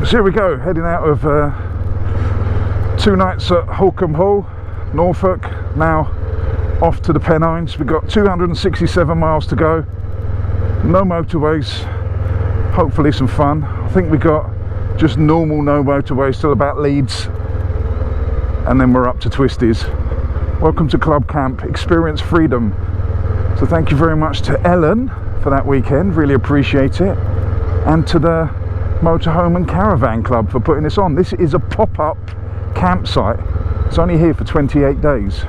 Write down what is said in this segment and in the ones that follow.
So here we go, heading out of 2 nights at Holkham Hall, Norfolk, now off to the Pennines. We've got 267 miles to go, no motorways, hopefully some fun. I think we got just normal no motorways till about Leeds, and then we're up to Twisties. Welcome to Club Camp, experience freedom. So thank you very much to Ellen for that weekend, really appreciate it, and to the Motorhome and Caravan Club for putting this on. This is a pop-up campsite. It's only here for 28 days.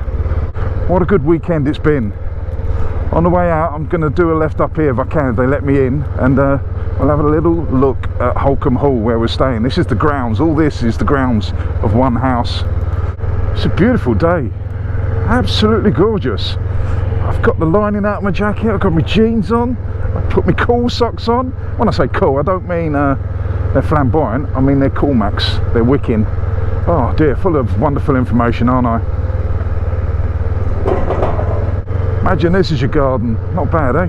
What a good weekend it's been. On the way out, I'm going to do a left up here if I can, if they let me in, and we'll have a little look at Holkham Hall where we're staying. This is the grounds, all this is the grounds of one house. It's a beautiful day, absolutely gorgeous. I've got the lining out of my jacket, I've got my jeans on, I put my cool socks on. When I say cool, I don't mean they're flamboyant, I mean they're cool max, they're wicking. Oh dear, full of wonderful information, aren't I? Imagine this is your garden, not bad, eh?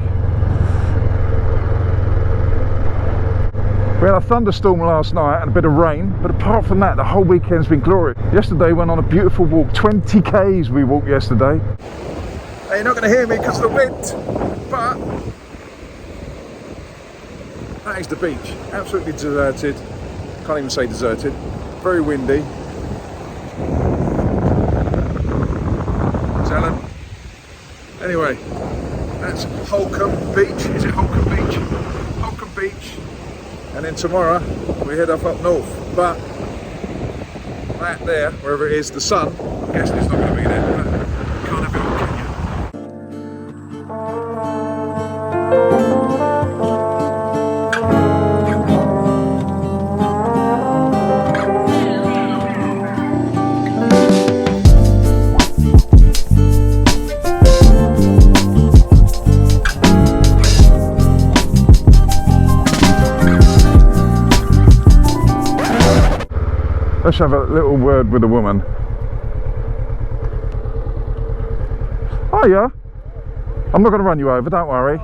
We had a thunderstorm last night and a bit of rain, but apart from that, the whole weekend's been glorious. Yesterday went on a beautiful walk, 20 k's we walked yesterday. Now, you're not going to hear me because of the wind, but that is the beach, absolutely deserted. Can't even say deserted, very windy. Ellen. Anyway, that's Holkham Beach. Is it Holkham Beach? Holkham Beach. And then tomorrow we head up north. But that there, wherever it is, the sun, I'm guessing it's not going to be there. But you can't have it all, can you? Let's have a little word with the woman. Hiya. I'm not going to run you over, don't worry.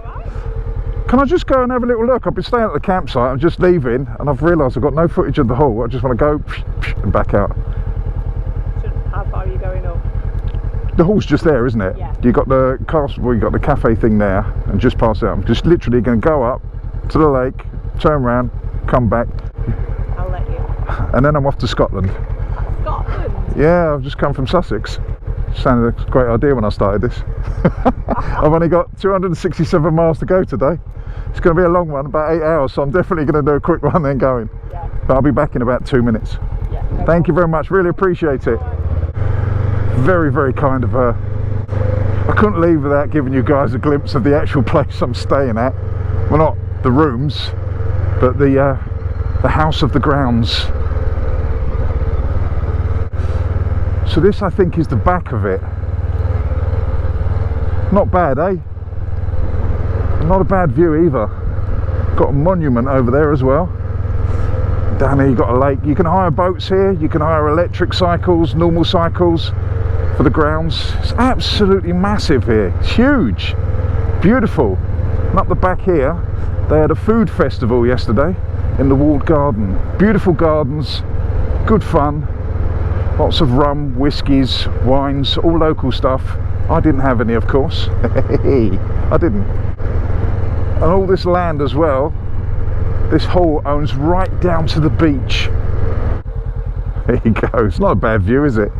Can I just go and have a little look? I've been staying at the campsite, I'm just leaving, and I've realised I've got no footage of the hall. I just want to go and back out. How far are you going up? The hall's just there, isn't it? Yeah. You got the castle, well, you got the cafe thing there, and just past it. I'm just literally going to go up to the lake, turn around, come back. I'll let you. And then I'm off to Scotland. Scotland? Yeah, I've just come from Sussex. Sounded a great idea when I started this. I've only got 267 miles to go today. It's going to be a long one, about 8 hours, so I'm definitely going to do a quick one then going. Yeah. But I'll be back in about 2 minutes. Yeah, no Thank you very much, really appreciate it. Very, very kind of her. I couldn't leave without giving you guys a glimpse of the actual place I'm staying at. Well, not the rooms, but the house of the grounds. So this, I think, is the back of it. Not bad, eh? Not a bad view either. Got a monument over there as well. Down here you've got a lake. You can hire boats here, you can hire electric cycles, normal cycles for the grounds. It's absolutely massive here. It's huge, beautiful. And up the back here, they had a food festival yesterday in the walled garden. Beautiful gardens, good fun. Lots of rum, whiskies, wines, all local stuff. I didn't have any, of course. I didn't. And all this land as well, this hall owns right down to the beach. There you go. It's not a bad view, is it?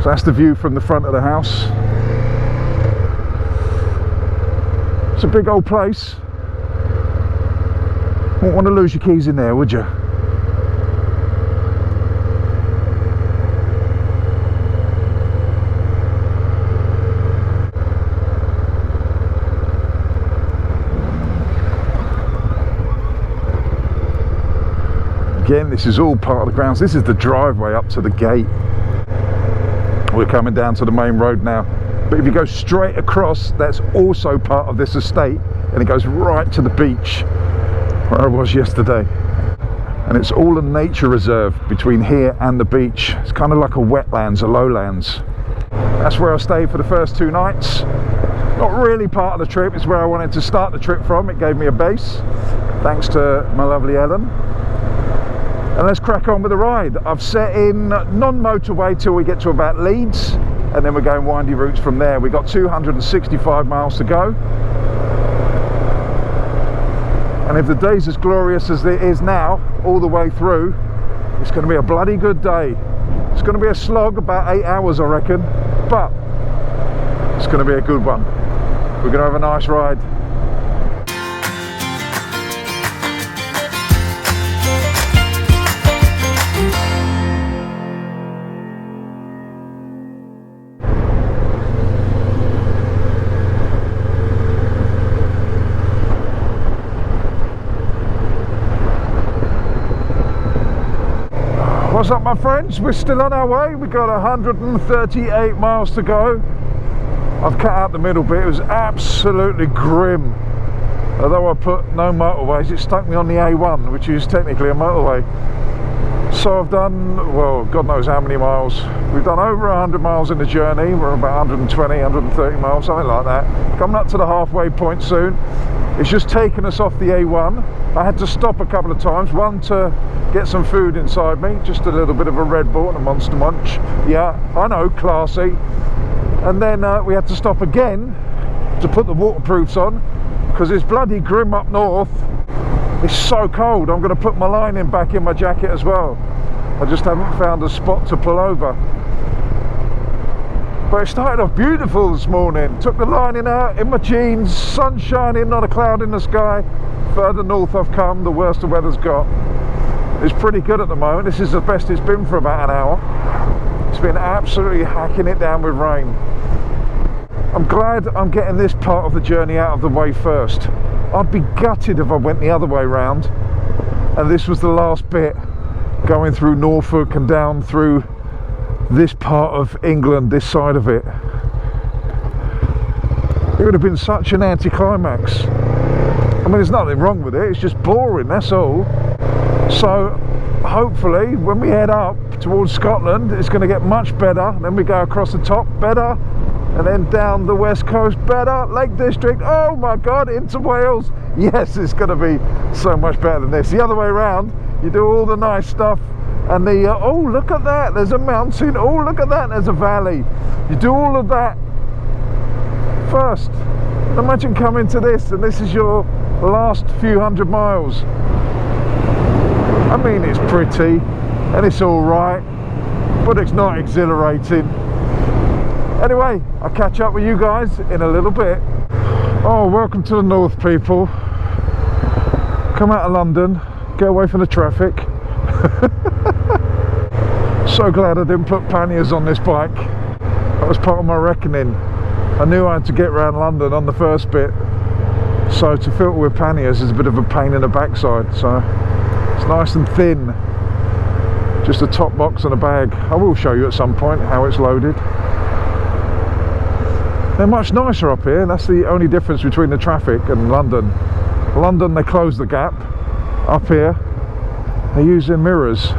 So that's the view from the front of the house. It's a big old place. Wouldn't want to lose your keys in there, would you? Again, this is all part of the grounds. This is the driveway up to the gate. We're coming down to the main road now. But if you go straight across, that's also part of this estate, and it goes right to the beach where I was yesterday. And it's all a nature reserve between here and the beach. It's kind of like a wetlands, a lowlands. That's where I stayed for the first 2 nights. Not really part of the trip, it's where I wanted to start the trip from. It gave me a base, thanks to my lovely Ellen. and let's crack on with the ride. I've set in non-motorway till we get to about Leeds, and then we're going windy routes from there. We've got 265 miles to go. And if the day's as glorious as it is now, all the way through, it's going to be a bloody good day. It's going to be a slog, about 8 hours I reckon, but it's going to be a good one. We're going to have a nice ride. What's up, my friends? We're still on our way. We've got 138 miles to go. I've cut out the middle bit. It was absolutely grim. Although I put no motorways, it stuck me on the A1, which is technically a motorway. So I've done, well, God knows how many miles. We've done over 100 miles in the journey. We're about 120, 130 miles, something like that. Coming up to the halfway point soon. It's just taken us off the A1. I had to stop a couple of times. One to get some food inside me, just a little bit of a Red Bull and a Monster Munch. Yeah, I know, classy. And then we had to stop again to put the waterproofs on, because it's bloody grim up north. It's so cold. I'm going to put my lining back in my jacket as well. I just haven't found a spot to pull over. But it started off beautiful this morning. Took the lining out in my jeans, sun shining, not a cloud in the sky. Further north I've come, the worse the weather's got. It's pretty good at the moment. This is the best it's been for about an hour. It's been absolutely hacking it down with rain. I'm glad I'm getting this part of the journey out of the way first. I'd be gutted if I went the other way round and this was the last bit, going through Norfolk and down through this part of England, this side of it. It would have been such an anticlimax. I mean, there's nothing wrong with it, it's just boring, that's all. So hopefully when we head up towards Scotland, it's going to get much better. Then we go across the top, better, and then down the west coast, better. Lake District, oh my God, into Wales. Yes, it's going to be so much better than this. The other way around, you do all the nice stuff and the oh, look at that, there's a mountain, oh, look at that, there's a valley. You do all of that first. Imagine coming to this and this is your last few hundred miles. I mean, it's pretty and it's all right, but it's not exhilarating. Anyway, I'll catch up with you guys in a little bit. Oh, welcome to the north, people. Come out of London, get away from the traffic. So glad I didn't put panniers on this bike. That was part of my reckoning. I knew I had to get around London on the first bit, so to filter with panniers is a bit of a pain in the backside. So it's nice and thin, just a top box and a bag. I will show you at some point how it's loaded. They're much nicer up here. That's the only difference between the traffic and London. London, they close the gap. Up here, they're using mirrors.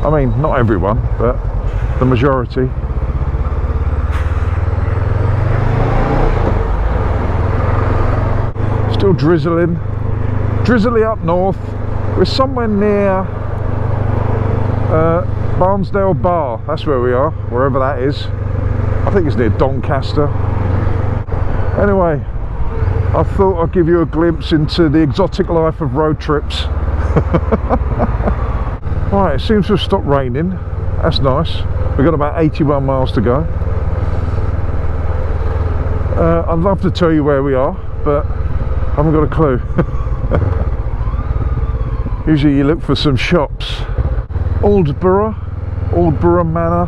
I mean, not everyone, but the majority. Still drizzling. Drizzly up north. We're somewhere near Barnsdale Bar. That's where we are, wherever that is. I think it's near Doncaster. Anyway, I thought I'd give you a glimpse into the exotic life of road trips. Right, it seems to have stopped raining. That's nice. We've got about 81 miles to go. I'd love to tell you where we are, but I haven't got a clue. Usually you look for some shops. Aldborough Manor.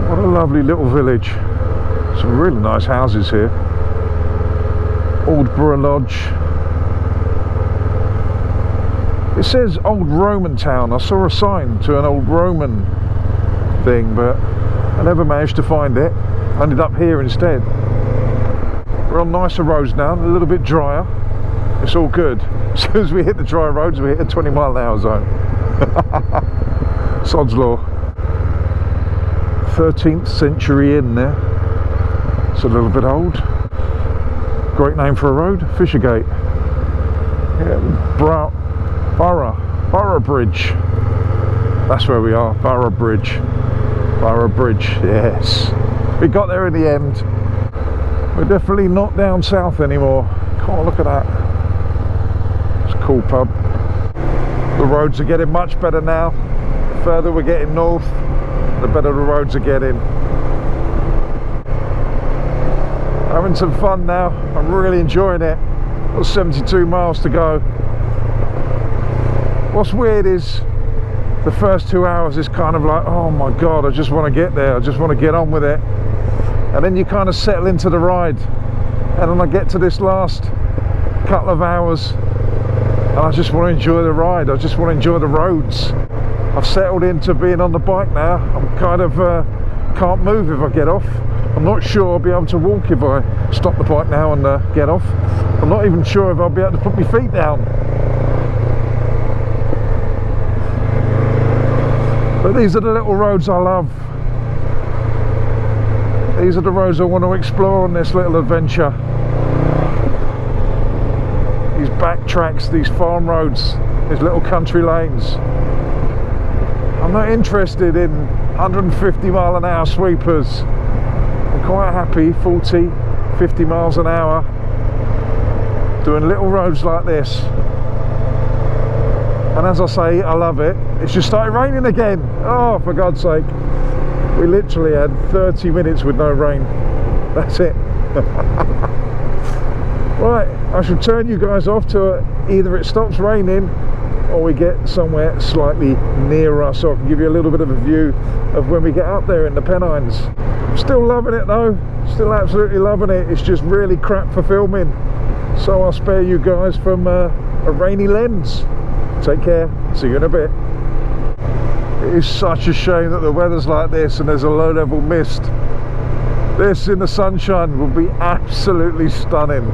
What a lovely little village. Some really nice houses here. Aldborough Lodge. It says Old Roman Town. I saw a sign to an old Roman thing, but I never managed to find it. I ended up here instead. We're on nicer roads now, a little bit drier. It's all good. As soon as we hit the dry roads, we hit a 20-mile-an-hour zone. Sod's law. 13th century inn there. It's a little bit old. Great name for a road, Fishergate. Yeah, Borough Bridge. That's where we are, Borough Bridge. Borough Bridge, yes. We got there in the end. We're definitely not down south anymore. Oh, look at that. It's a cool pub. The roads are getting much better now. The further we're getting north, the better the roads are getting. Having some fun now. I'm really enjoying it. Got 72 miles to go. What's weird is the first 2 hours is kind of like, oh my god, I just want to get there, I just want to get on with it. And then you kind of settle into the ride, and then I get to this last couple of hours and I just want to enjoy the ride, I just want to enjoy the roads. I've settled into being on the bike now. I'm kind of can't move if I get off. I'm not sure I'll be able to walk if I stop the bike now and get off. I'm not even sure if I'll be able to put my feet down. But these are the little roads I love. These are the roads I want to explore on this little adventure. These back tracks, these farm roads, these little country lanes. I'm not interested in 150 mile an hour sweepers. I'm quite happy 40, 50 miles an hour doing little roads like this. And as I say, I love it. It's just started raining again. Oh, for God's sake. We literally had 30 minutes with no rain. That's it. Right, I shall turn you guys off to either it stops raining or we get somewhere slightly nearer, so I can give you a little bit of a view of when we get up there in the Pennines. I'm still loving it though. Still absolutely loving it. It's just really crap for filming. So I'll spare you guys from a rainy lens. Take care, see you in a bit. It is such a shame that the weather's like this and there's a low level mist. This in the sunshine will be absolutely stunning.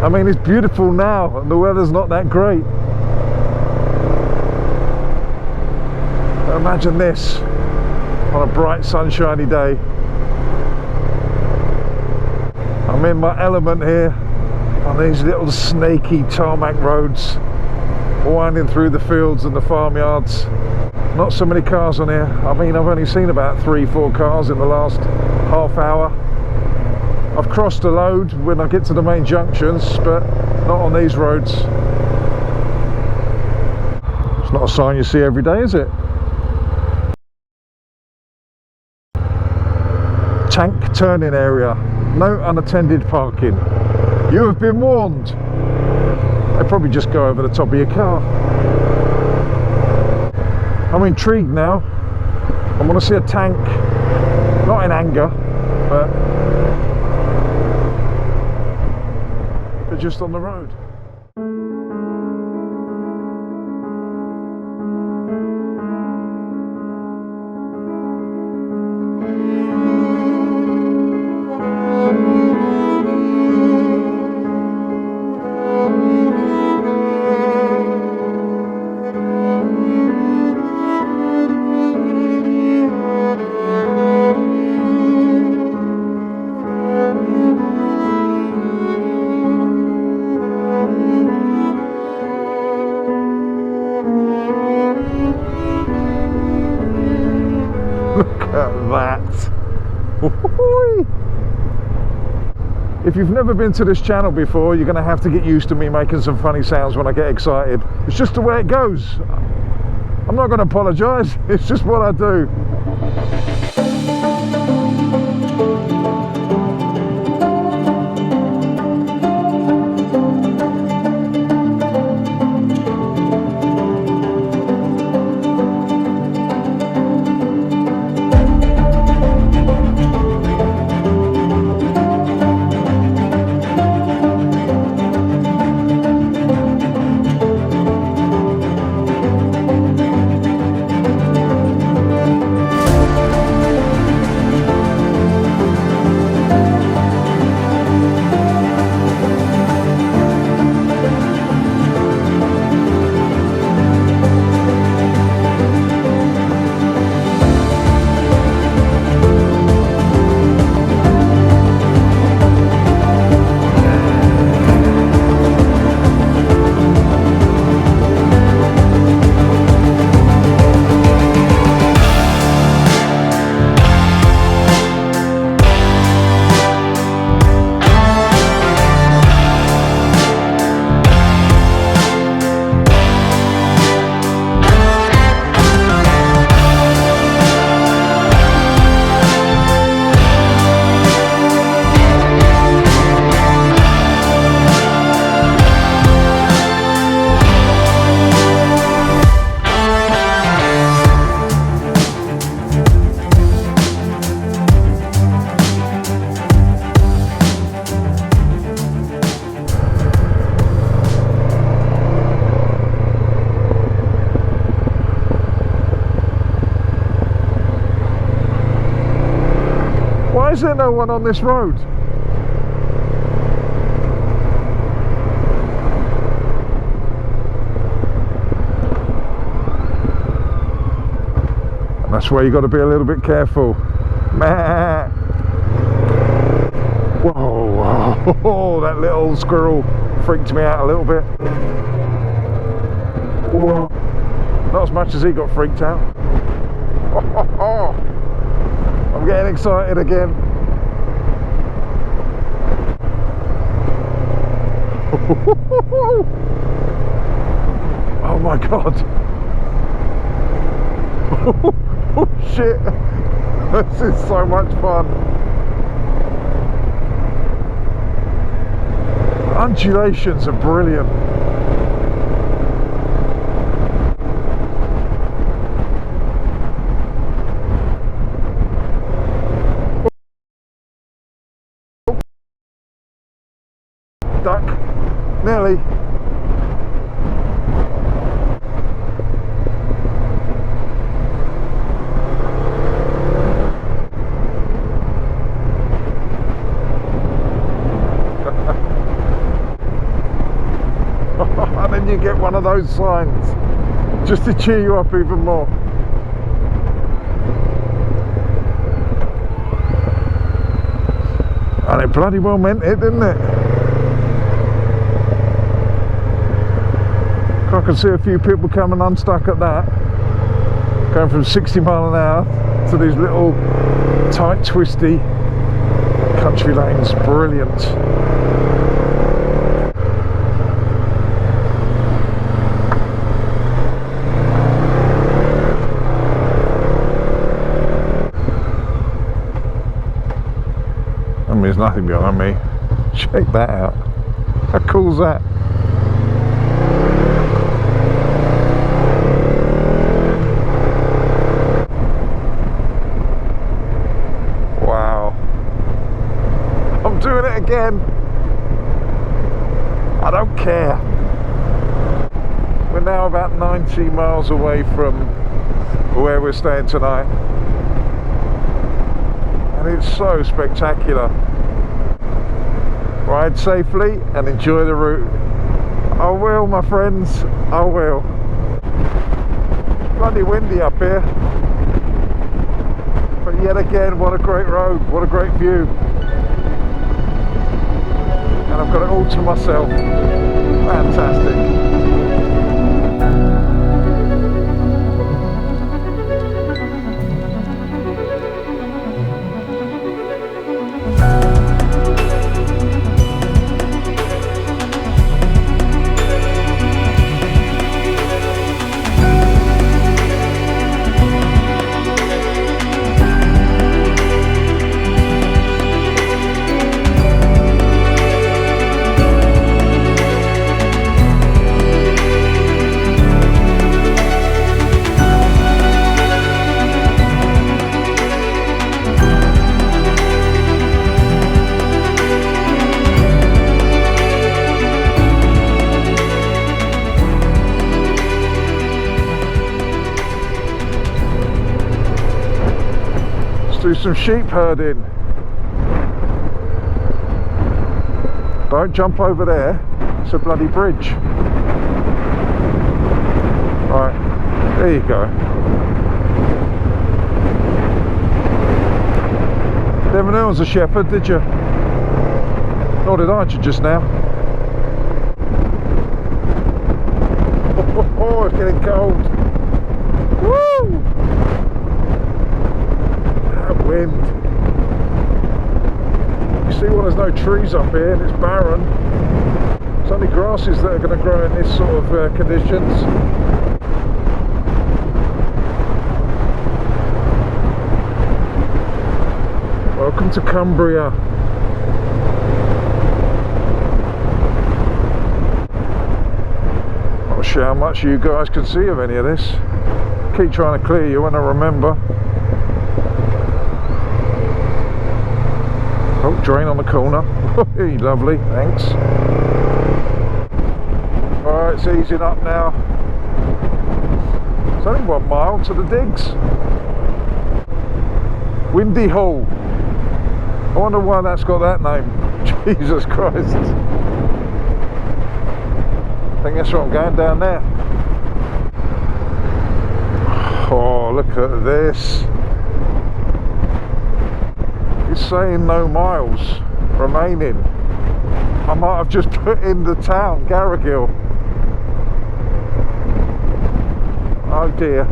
I mean, it's beautiful now and the weather's not that great. But imagine this on a bright sunshiny day. I'm in my element here on these little snaky tarmac roads, winding through the fields and the farmyards. Not so many cars on here. I mean, I've only seen about 3-4 cars in the last half hour. I've crossed a load when I get to the main junctions, but not on these roads. It's not a sign you see every day, is it? Tank turning area. No unattended parking. You have been warned. They probably just go over the top of your car. I'm intrigued now. I want to see a tank, not in anger, but they're just on the road. If you've never been to this channel before, you're going to have to get used to me making some funny sounds when I get excited. It's just the way it goes. I'm not going to apologise, it's just what I do. Why is there no one on this road? And that's where you got to be a little bit careful. Meh. Whoa, whoa, that little squirrel freaked me out a little bit. Whoa. Not as much as he got freaked out. I'm getting excited again. Oh my god. Oh shit. This is so much fun. Undulations are brilliant. Duck, nearly. And then you get one of those signs just to cheer you up even more. And it bloody well meant it, didn't it? I can see a few people coming unstuck at that, going from 60 mile an hour to these little tight twisty country lanes. Brilliant. And there's nothing behind me. Check that out. How cool is that? Doing it again. I don't care. We're now about 90 miles away from where we're staying tonight, and it's so spectacular. Ride safely and enjoy the route. I will, my friends, I will. Bloody windy up here, but yet again, what a great road, what a great view. And I've got it all to myself. Fantastic. Do some sheep herding. Don't jump over there, it's a bloody bridge. Right, there you go. Never knew I was a shepherd, did you? Nor did I just now. Oh, it's getting cold. Woo! Wind. You see why there's no trees up here and it's barren. It's only grasses that are going to grow in this sort of conditions. Welcome to Cumbria. Not sure how much you guys can see of any of this. Keep trying to clear you when I remember. Oh, drain on the corner. Lovely, thanks. Alright, it's easing up now. It's only 1 mile to the digs. Windy Hall. I wonder why that's got that name. Jesus Christ. I think that's what I'm going down there. Oh, look at this. It's saying no miles remaining. I might have just put in the town, Garrigill. Oh dear.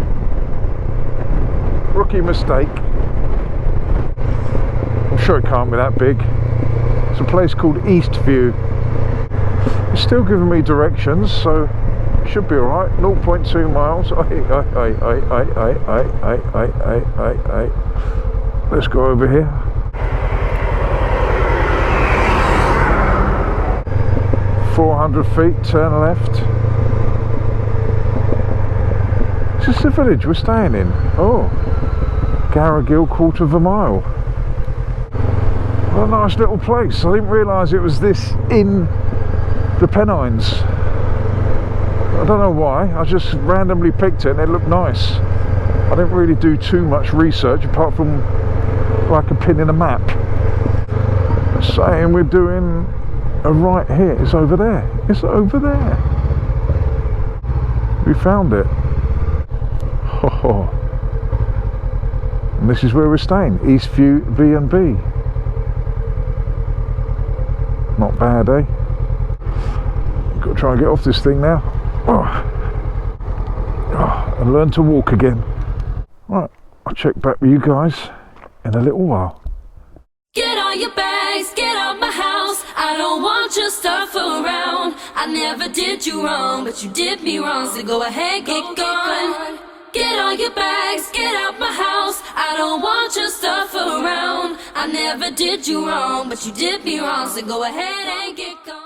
Rookie mistake. I'm sure it can't be that big. It's a place called Eastview. It's still giving me directions, so it should be alright. 0.2 miles. Let's go over here. £400, turn left. Is this the village we're staying in? Oh, Garrigill, quarter of a mile. What a nice little place. I didn't realise it was this in the Pennines. I don't know why, I just randomly picked it and it looked nice. I didn't really do too much research apart from like a pin in a map. It's saying we're doing a right here. It's over there. It's over there. We found it. Oh. And this is where we're staying. Eastview B&B. Not bad, eh? Got to try and get off this thing now. And learn to walk again. Right, I'll check back with you guys in a little while. Get all your bags, get out my house. I don't want your stuff around. I never did you wrong, but you did me wrong. So go ahead, get gone. Get all your bags, get out my house. I don't want your stuff around. I never did you wrong, but you did me wrong. So go ahead and get gone.